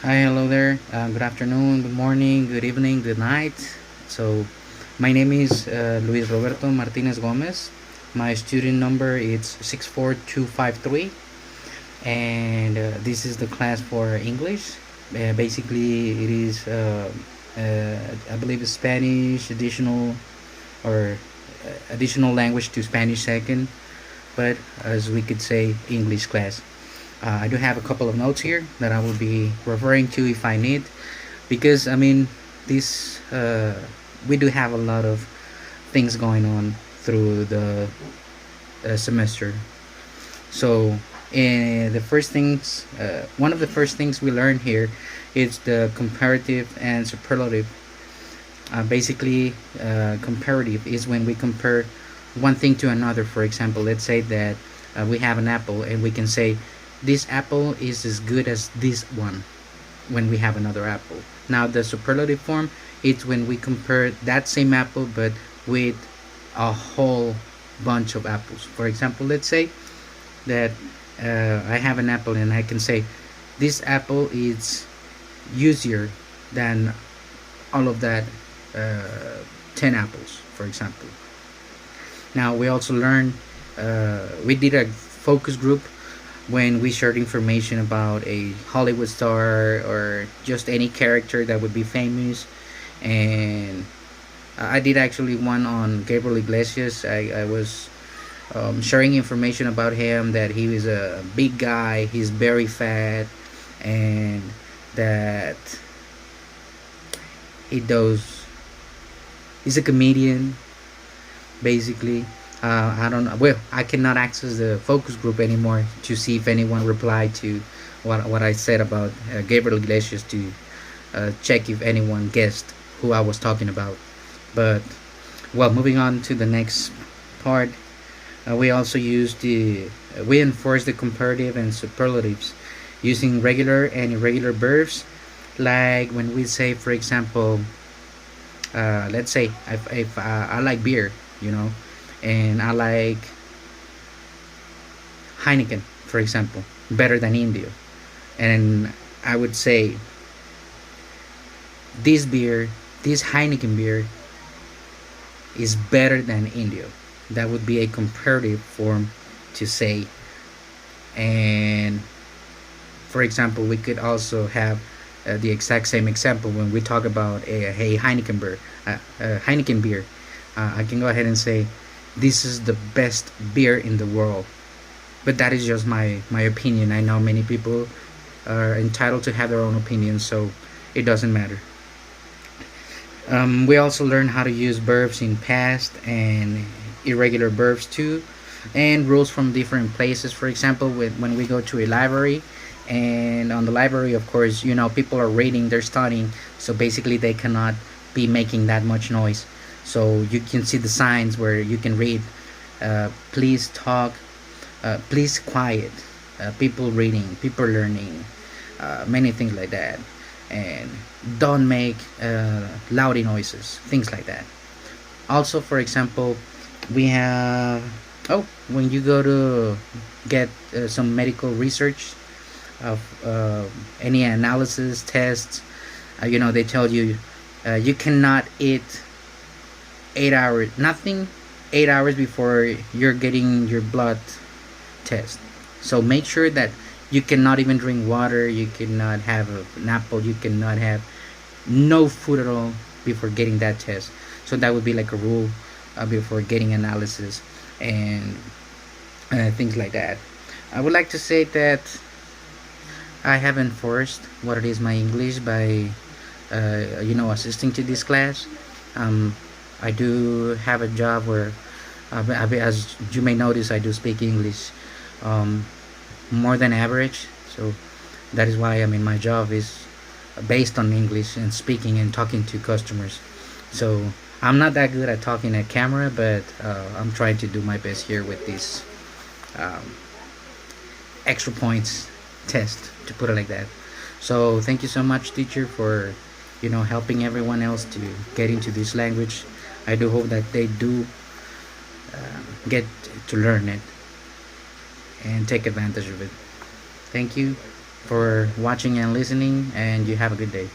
Hi, hello there. Good afternoon, good morning, good evening, good night. So, my name is Luis Roberto Martinez Gomez. My student number is 64253, and this is the class for English. Basically, it is, I believe, Spanish additional or additional language to Spanish second, but as we could say, English class. I do have a couple of notes here that I will be referring to if I need, because this we do have a lot of things going on through the semester. So, one of the first things we learn here is the comparative and superlative. Comparative is when we compare one thing to another. For example, let's say that we have an apple, and we can say this apple is as good as this one when we have another apple. Now, the superlative form, it's when we compare that same apple but with a whole bunch of apples. For example, let's say that I have an apple, and I can say this apple is juicier than all of that uh, 10 apples, for example. Now, we also learned, we did a focus group when we shared information about a Hollywood star or just any character that would be famous. And I did actually one on Gabriel Iglesias. I was sharing information about him, that he was a big guy, he's very fat, and that he does, he's a comedian, basically. I don't know. Well, I cannot access the focus group anymore to see if anyone replied to what I said about Gabriel Iglesias, to check if anyone guessed who I was talking about. But, well, moving on to the next part, we also use we enforce the comparative and superlatives using regular and irregular verbs. Like when we say, for example, let's say if I like beer, you know, and I like Heineken, for example, better than Indio, and I would say this beer, this Heineken beer, is better than Indio. That would be a comparative form to say. And for example, we could also have the exact same example when we talk about a Heineken beer. I can go ahead and say this is the best beer in the world, but that is just my opinion. I know many people are entitled to have their own opinions, so it doesn't matter. We also learn how to use verbs in past and irregular verbs too, and rules from different places. For example, when we go to a library, and on the library, of course, people are reading, they're studying, so basically they cannot be making that much noise. So you can see the signs where you can read, please talk, please quiet, people reading, people learning, many things like that, and don't make loudy noises, things like that. Also, for example, we have, oh, when you go to get some medical research of any analysis tests, they tell you you cannot eat 8 hours, nothing 8 hours before you're getting your blood test. So make sure that you cannot even drink water, you cannot have an apple, you cannot have no food at all before getting that test. So that would be like a rule before getting analysis and things like that. I would like to say that I have enforced what it is my English by assisting to this class. um, I do have a job where as you may notice, I do speak English um, more than average. So that is why my job is based on English and speaking and talking to customers. So I'm not that good at talking at camera, but I'm trying to do my best here with this um, extra points test, to put it like that. So thank you so much, teacher, for helping everyone else to get into this language. I do hope that they do get to learn it and take advantage of it. Thank you. for watching and listening, and you have a good day.